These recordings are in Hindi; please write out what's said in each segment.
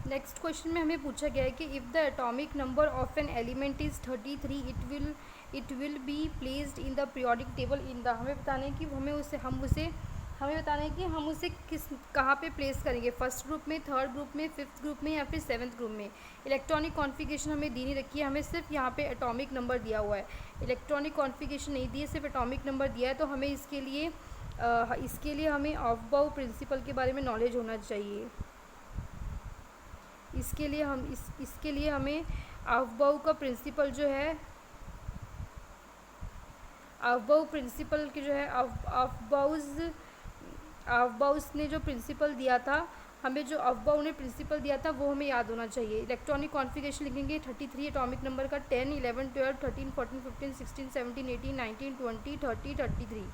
नेक्स्ट क्वेश्चन में हमें पूछा गया है कि if the atomic number of an element is 33 it will be placed in the periodic table in the, हमें बताना है कि हमें बताना है कि हम उसे कहाँ पे प्लेस करेंगे, फर्स्ट ग्रुप में, थर्ड ग्रुप में, फिफ्थ ग्रुप में या फिर सेवन्थ ग्रुप में। इलेक्ट्रॉनिक कॉन्फ़िगरेशन हमें दी नहीं रखी है, हमें सिर्फ यहाँ पे एटॉमिक नंबर दिया हुआ है, इलेक्ट्रॉनिक कॉन्फ़िगरेशन नहीं दी है, सिर्फ एटॉमिक नंबर दिया है। तो हमें इसके लिए हमें ऑफ-बाउ प्रिंसिपल के बारे में नॉलेज होना चाहिए। इसके लिए हमें ऑफ-बाउ का प्रिंसिपल जो है, ऑफ-बाउ प्रिंसिपल की जो है ऑफ-बाउस ने जो प्रिंसिपल दिया था, हमें जो ऑफ-बाउ ने प्रिंसिपल दिया था वो हमें याद होना चाहिए। इलेक्ट्रॉनिक कॉन्फ़िगरेशन लिखेंगे 33 एटॉमिक नंबर का, 10, 11, 12, 13, 14, 15, 16, 17, 18, 19, 20, 30, 33।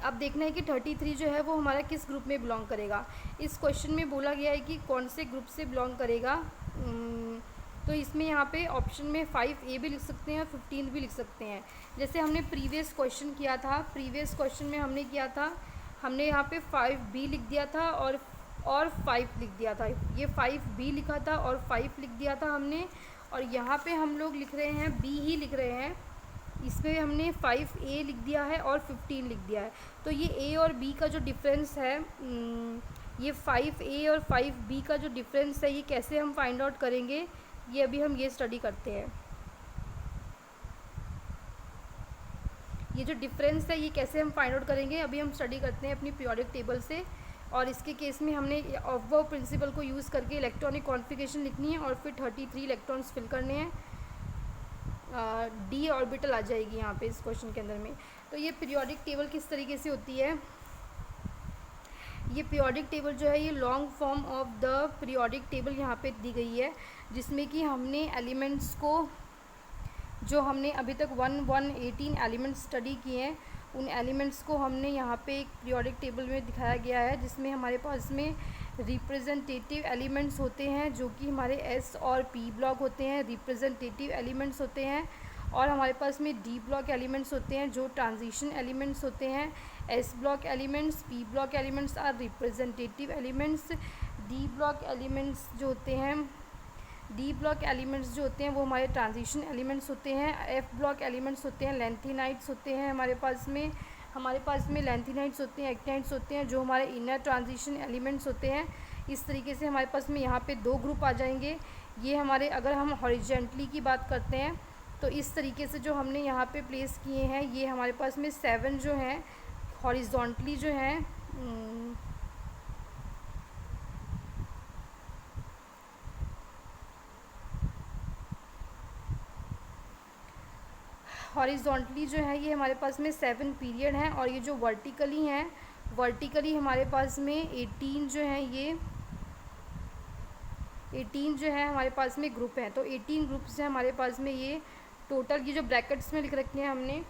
अब देखना है कि 33 जो है वो हमारा किस ग्रुप में बिलोंग करेगा। इस क्वेश्चन में बोला गया है कि कौन से ग्रुप से बिलोंग करेगा। तो इसमें यहाँ पे ऑप्शन में 5A भी लिख सकते हैं और 15 भी लिख सकते हैं। जैसे हमने प्रीवियस क्वेश्चन किया था, प्रीवियस क्वेश्चन में हमने यहाँ पे 5B लिख दिया था और 5 लिख दिया था। ये 5B लिखा था और 5 लिख दिया था हमने, और यहाँ पे हम लोग लिख रहे हैं B ही लिख रहे हैं। इसमें हमने 5A लिख दिया है और 15 लिख दिया है। तो ये A और B का जो डिफरेंस है, ये 5A और 5B का जो डिफरेंस है, ये कैसे हम फाइंड आउट करेंगे, ये अभी हम ये स्टडी करते हैं। ये जो डिफरेंस है ये कैसे हम फाइंड आउट करेंगे, अभी हम स्टडी करते हैं अपनी पीरियोडिक टेबल से। और इसके केस में हमने ऑफ-बाउ प्रिंसिपल को यूज़ करके इलेक्ट्रॉनिक कॉन्फ़िगरेशन लिखनी है और फिर 33 इलेक्ट्रॉन्स फिल करने हैं। डी ऑर्बिटल आ जाएगी यहाँ पे इस क्वेश्चन के अंदर में। तो ये पीरियोडिक टेबल किस तरीके से होती है, ये पीरियोडिक टेबल जो है ये long form of the periodic table यहाँ पे दी गई है, जिसमें कि हमने एलिमेंट्स को, जो हमने अभी तक 18 एलिमेंट्स स्टडी किए हैं, उन एलिमेंट्स को हमने यहाँ पे एक पीरियोडिक टेबल में दिखाया गया है, जिसमें हमारे पास में रिप्रेजेंटेटिव एलिमेंट्स होते हैं जो कि हमारे एस और पी ब्लॉक होते हैं, रिप्रेजेंटेटिव एलिमेंट्स होते हैं। और हमारे पास में डी ब्लॉक एलिमेंट्स होते हैं जो ट्रांजिशन एलिमेंट्स होते हैं। S block elements, P block elements are representative elements. D block elements जो होते हैं वो हमारे ट्रांजिशन एलिमेंट्स होते हैं। एफ ब्लॉक एलिमेंट्स होते हैं लेंथेनाइड्स होते हैं हमारे पास में लेंथेनाइड्स होते हैं, एक्टिनाइड्स होते हैं जो हमारे इनर ट्रांजिशन एलिमेंट्स होते हैं। इस तरीके से हमारे पास में यहाँ पे 2 ग्रुप आ जाएंगे। ये हमारे, अगर हम हॉरिजॉन्टली की बात करते हैं तो इस तरीके से जो हमने यहाँ पे प्लेस किए हैं, ये हमारे पास में 7 जो हैं हॉरिजॉन्टली जो हैं, हॉरिजॉन्टली जो है ये हमारे पास में 7 पीरियड हैं। और ये जो वर्टिकली हमारे पास में 18 जो हैं, ये 18 जो है हमारे पास में ग्रुप हैं। तो 18 ग्रुप्स हैं हमारे पास में। ये टोटल, ये जो ब्रैकेट्स में लिख रखे हैं हमने,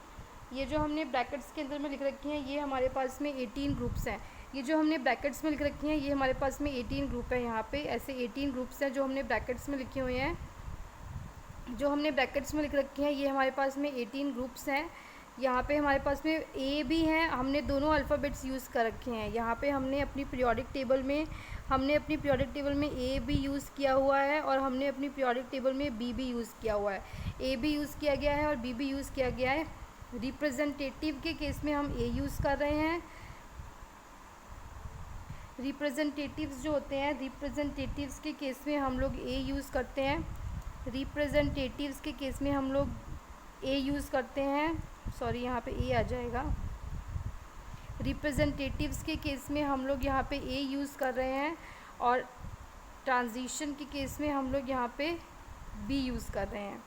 ये जो हमने ब्रैकेट्स के अंदर में लिख रखे हैं, ये हमारे पास में 18 ग्रुप्स हैं। ये जो हमने ब्रैकेट्स में लिख रखे हैं ये हमारे पास में 18 ग्रुप है। यहाँ पे ऐसे 18 ग्रुप्स हैं जो हमने ब्रैकेट्स में लिखे हुए हैं, जो हमने ब्रैकेट्स में लिख रखे हैं, ये हमारे पास में 18 ग्रुप्स हैं। यहाँ पे हमारे पास में ए भी हैं, हमने दोनों अल्फ़ाबेट्स यूज़ कर रखे हैं। यहाँ पे हमने अपनी पीरियोडिक टेबल में ए भी यूज़ किया हुआ है और हमने अपनी पीरियोडिक टेबल में बी भी यूज़ किया हुआ है। ए भी यूज़ किया गया है और बी भी यूज़ किया गया है। रिप्रेजेंटेटिव के केस में हम ए यूज़ कर रहे हैं। रिप्रेजेंटेटिव्स जो होते हैं, रिप्रेजेंटेटिव्स के केस में हम लोग ए यूज़ करते हैं। रिप्रेजेंटेटिव्स के केस में हम लोग ए यूज़ करते हैं, सॉरी यहाँ पे ए आ जाएगा। रिप्रेजेंटेटिव्स के केस में हम लोग यहाँ पे ए यूज़ कर रहे हैं और ट्रांजिशन के केस में हम लोग यहाँ पे बी यूज़ कर रहे हैं।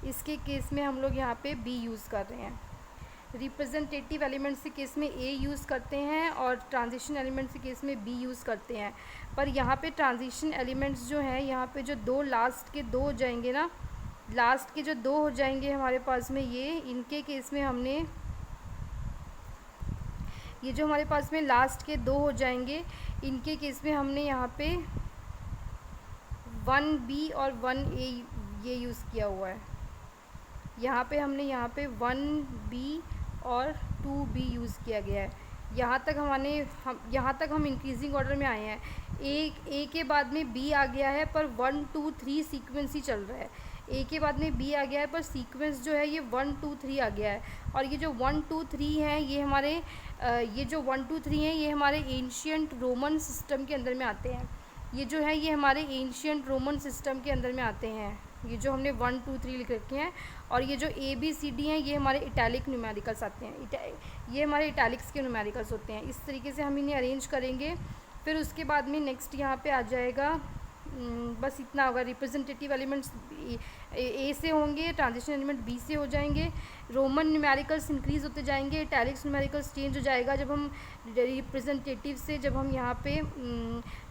इसके केस में हम लोग यहाँ पे बी यूज़ कर रहे हैं। रिप्रेजेंटेटिव एलिमेंट्स के केस में ए यूज़ करते हैं और ट्रांजिशन एलिमेंट्स के केस में बी यूज़ करते हैं। पर यहाँ पे ट्रांजिशन एलिमेंट्स जो हैं, यहाँ पे जो 2 लास्ट के 2 हो जाएंगे ना, लास्ट के जो 2 हो जाएंगे हमारे पास में, ये इनके केस में हमने, ये जो हमारे पास में लास्ट के 2 हो जाएंगे, इनके केस में हमने यहाँ पे 1B और 1A ये यूज़ किया हुआ है। यहाँ पे हमने यहाँ पे 1B और टू बी यूज़ किया गया है। यहाँ तक हम इंक्रीजिंग ऑर्डर में आए हैं। ए के बाद में बी आ गया है, पर 1 2 3 सीक्वेंस ही चल रहा है। ए के बाद में बी आ गया है, पर सीक्वेंस जो है ये 1 2 3 आ गया है। और ये जो 1 2 3 हैं ये हमारे ये जो 1 2 3 हैं ये हमारे एंशियंट रोमन सिस्टम के अंदर में आते हैं। ये जो है ये हमारे एंशियंट रोमन सिस्टम के अंदर में आते हैं। ये जो हमने 1 2 3 लिख रखे हैं, और ये जो ए बी सी डी हैं ये हमारे इटैलिक न्यूमेरिकल्स आते हैं। ये हमारे इटैलिक्स के न्यूमेरिकल्स होते हैं। इस तरीके से हम इन्हें अरेंज करेंगे। फिर उसके बाद में नेक्स्ट यहाँ पे आ जाएगा, बस इतना होगा। रिप्रेजेंटेटिव एलिमेंट्स ए से होंगे, ट्रांजिशन एलिमेंट बी से हो जाएंगे, रोमन न्यूमेरिकल्स इंक्रीज़ होते जाएंगे, इटैलिक्स न्यूमेरिकल्स चेंज हो जाएगा जब हम रिप्रेजेंटेटिव से जब हम यहाँ पे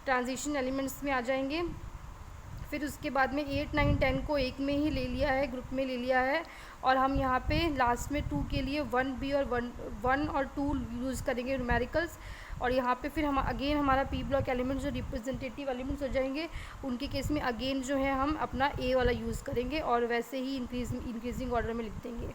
ट्रांजिशन एलिमेंट्स में आ जाएंगे। फिर उसके बाद में 8 9 10 को एक में ही ले लिया है, ग्रुप में ले लिया है, और हम यहाँ पे लास्ट में 2 के लिए 1b और 1 और 2 यूज़ करेंगे न्यूमेरिकल्स। और यहाँ पे फिर हम अगेन हमारा पी ब्लॉक एलिमेंट्स जो रिप्रेजेंटेटिव एलिमेंट्स हो जाएंगे उनके केस में अगेन जो है हम अपना ए वाला यूज़ करेंगे, और वैसे ही इंक्रीजिंग ऑर्डर में लिख देंगे।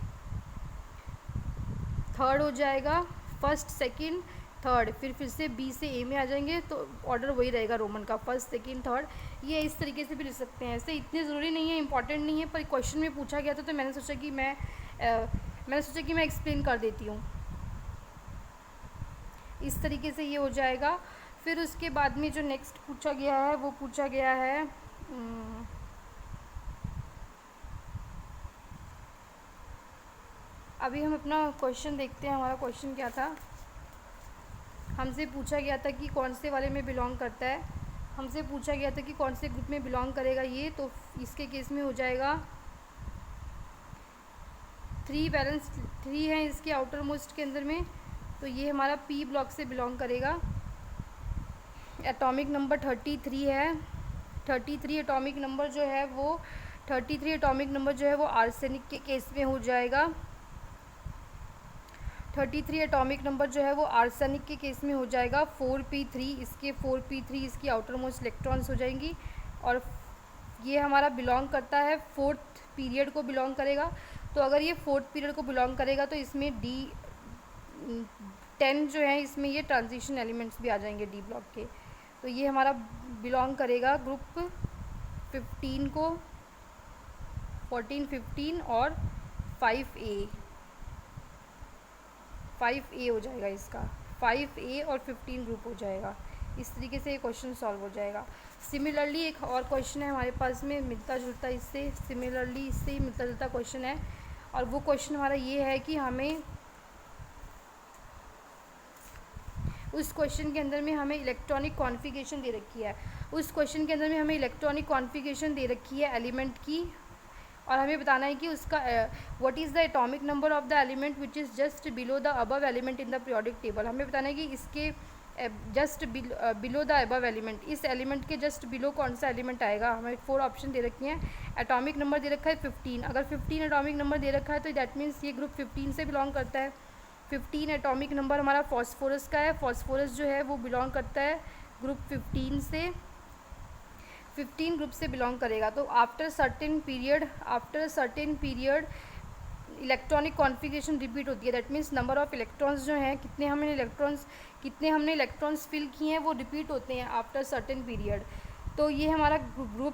थर्ड हो जाएगा फर्स्ट सेकंड थर्ड, फिर से बी से ए में आ जाएंगे, तो ऑर्डर वही रहेगा रोमन का, फर्स्ट सेकंड थर्ड। ये इस तरीके से भी लिख सकते हैं। ऐसे इतने ज़रूरी नहीं है, इंपॉर्टेंट नहीं है, पर क्वेश्चन में पूछा गया था तो मैंने सोचा कि मैं एक्सप्लेन कर देती हूँ। इस तरीके से ये हो जाएगा। फिर उसके बाद में जो नेक्स्ट पूछा गया है वो पूछा गया है अभी हम अपना क्वेश्चन देखते हैं। हमारा क्वेश्चन क्या था, हमसे पूछा गया था कि कौन से वाले में बिलोंग करता है। हमसे पूछा गया था कि कौन से ग्रुप में बिलोंग करेगा ये, तो इसके केस में हो जाएगा 3 बैलेंस 3 है इसके आउटर मोस्ट के अंदर में, तो ये हमारा पी ब्लॉक से बिलोंग करेगा। एटॉमिक नंबर 33 है। 33 एटॉमिक नंबर जो है वो 33 एटॉमिक नंबर जो है वो आर्सेनिक के केस में हो जाएगा। 33 एटॉमिक नंबर जो है वो आर्सेनिक के केस में हो जाएगा। 4p3 इसकी आउटर मोस्ट इलेक्ट्रॉन्स हो जाएंगी, और ये हमारा बिलोंग करता है 4th पीरियड को बिलोंग करेगा। तो अगर ये 4th पीरियड को बिलोंग करेगा तो इसमें D10 जो है इसमें ये ट्रांजिशन एलिमेंट्स भी आ जाएंगे डी ब्लॉक के। तो ये हमारा बिलोंग करेगा ग्रुप 15 को, 14 15 और 5A हो जाएगा इसका, 5A और 15 ग्रुप हो जाएगा। इस तरीके से ये क्वेश्चन सॉल्व हो जाएगा। सिमिलरली एक और क्वेश्चन है हमारे पास में मिलता जुलता इससे ही मिलता जुलता क्वेश्चन है, और वो क्वेश्चन हमारा ये है कि हमें उस क्वेश्चन के अंदर में हमें इलेक्ट्रॉनिक कॉन्फ़िगरेशन दे रखी है। उस क्वेश्चन के अंदर में हमें इलेक्ट्रॉनिक कॉन्फ़िगरेशन दे रखी है एलिमेंट की, और हमें बताना है कि उसका what is the atomic number of the element which is just below the above element in the periodic table. हमें बताना है कि इसके just below the above element, इस एलिमेंट के जस्ट बिलो कौन सा एलिमेंट आएगा। हमें 4 ऑप्शन दे रखे हैं। एटॉमिक नंबर दे रखा है 15, अगर 15 एटॉमिक नंबर दे रखा है तो दैट मीन्स ये ग्रुप 15 से बिलोंग करता है। 15 एटॉमिक नंबर हमारा फॉस्फोरस का है। फॉस्फोरस जो है वो बिलोंग करता है ग्रुप 15 से, 15 ग्रुप से बिलोंग करेगा। तो after certain period electronic configuration repeat होती है। That means number of electrons जो हैं कितने हमने इलेक्ट्रॉन्स फिल किए हैं वो रिपीट होते हैं आफ्टर सर्टेन पीरियड। तो ये हमारा ग्रुप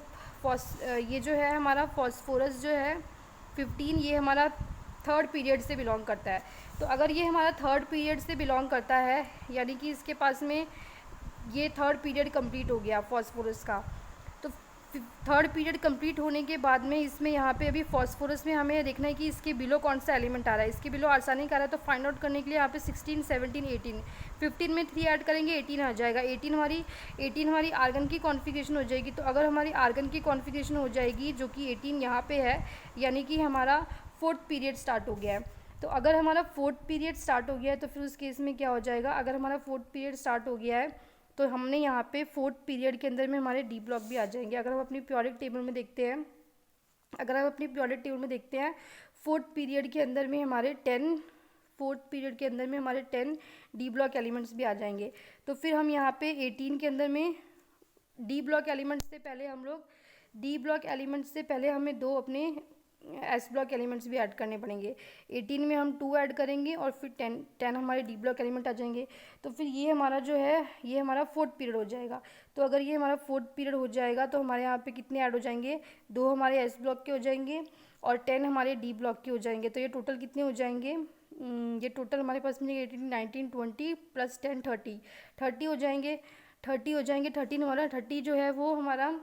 ये जो है हमारा फॉस्फोरस जो है 15, ये हमारा 3rd पीरियड से बिलोंग करता है। तो अगर ये हमारा 3rd पीरियड से बिलोंग करता है, यानी कि इसके पास में ये 3rd पीरियड कंप्लीट हो गया फॉस्फोरस का। तो 3rd पीरियड कंप्लीट होने के बाद में इसमें यहाँ पे अभी फॉस्फोरस में हमें देखना है कि इसके बिलो कौन सा एलिमेंट आ रहा है। इसके बिलो आर्सेनिक आ रहा है, तो फाइंड आउट करने के लिए यहाँ पे 16 17 18 15 में 3 ऐड करेंगे 18 आ जाएगा। 18 हमारी आर्गन की कॉन्फ़िगरेशन हो जाएगी। तो अगर हमारी आर्गन की कॉन्फ़िगरेशन हो जाएगी जो कि 18 यहाँ पे है, यानी कि हमारा 4th पीरियड स्टार्ट हो गया है। तो अगर हमारा 4th पीरियड स्टार्ट हो गया है तो फिर उस केस में क्या हो जाएगा, अगर हमारा 4th पीरियड स्टार्ट हो गया है तो हमने यहाँ पे 4th पीरियड के अंदर में हमारे डी ब्लॉक भी आ जाएंगे। अगर हम अपनी पीरियोडिक टेबल में देखते हैं 4th पीरियड के अंदर में हमारे 10 डी ब्लॉक एलिमेंट्स भी आ जाएंगे। तो फिर हम यहाँ पे 18 के अंदर में डी ब्लॉक एलिमेंट्स से पहले हमें 2 अपने एस ब्लॉक एलिमेंट्स भी ऐड करने पड़ेंगे। 18 में हम 2 ऐड करेंगे और फिर 10 हमारे डी ब्लॉक एलिमेंट आ जाएंगे। तो फिर ये हमारा जो है ये हमारा 4th पीरियड हो जाएगा। तो अगर ये हमारा 4th पीरियड हो जाएगा तो हमारे यहाँ पे कितने ऐड हो जाएंगे, 2 हमारे एस ब्लॉक के हो जाएंगे और 10 हमारे डी ब्लॉक के हो जाएंगे। तो ये टोटल कितने हो जाएंगे, ये टोटल हमारे पास में 18 19 20 प्लस 10 30 हो जाएंगे। 13 हमारा 30 जो है वो हमारा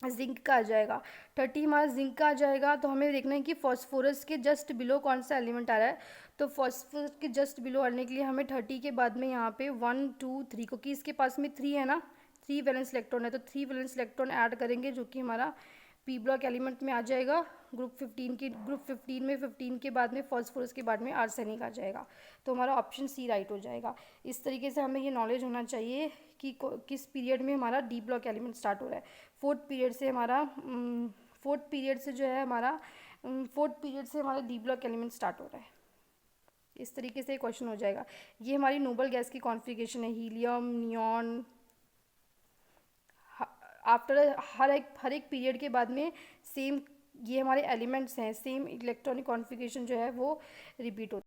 जिंक का आ जाएगा। 30 हमारा जिंक का आ जाएगा। तो हमें देखना है कि फॉस्फोरस के जस्ट बिलो कौन सा एलिमेंट आ रहा है। तो फॉस्फोरस के जस्ट बिलो आने के लिए हमें 30 के बाद में यहाँ पे 1 2 3, क्योंकि इसके पास में 3 है ना, 3 वैलेंस इलेक्ट्रॉन है, तो 3 वैलेंस इलेक्ट्रॉन ऐड करेंगे जो कि हमारा पी ब्लॉक एलिमेंट में आ जाएगा। ग्रुप 15 में 15 के बाद में फॉस्फोरस के बाद में आर्सेनिक आ जाएगा। तो हमारा ऑप्शन सी राइट हो जाएगा। इस तरीके से हमें ये नॉलेज होना चाहिए कि किस पीरियड में हमारा डी ब्लॉक एलिमेंट स्टार्ट हो रहा है। 4th पीरियड से हमारा 4th पीरियड से जो है हमारा 4th पीरियड से हमारा डी ब्लॉक एलिमेंट स्टार्ट हो रहा है। इस तरीके से क्वेश्चन हो जाएगा। ये हमारी नोबल गैस की कॉन्फ़िगरेशन है, हीलियम, नियॉन। आफ्टर हर एक पीरियड के बाद में सेम ये हमारे एलिमेंट्स हैं, सेम इलेक्ट्रॉनिक कॉन्फ़िगरेशन जो है वो रिपीट होता है।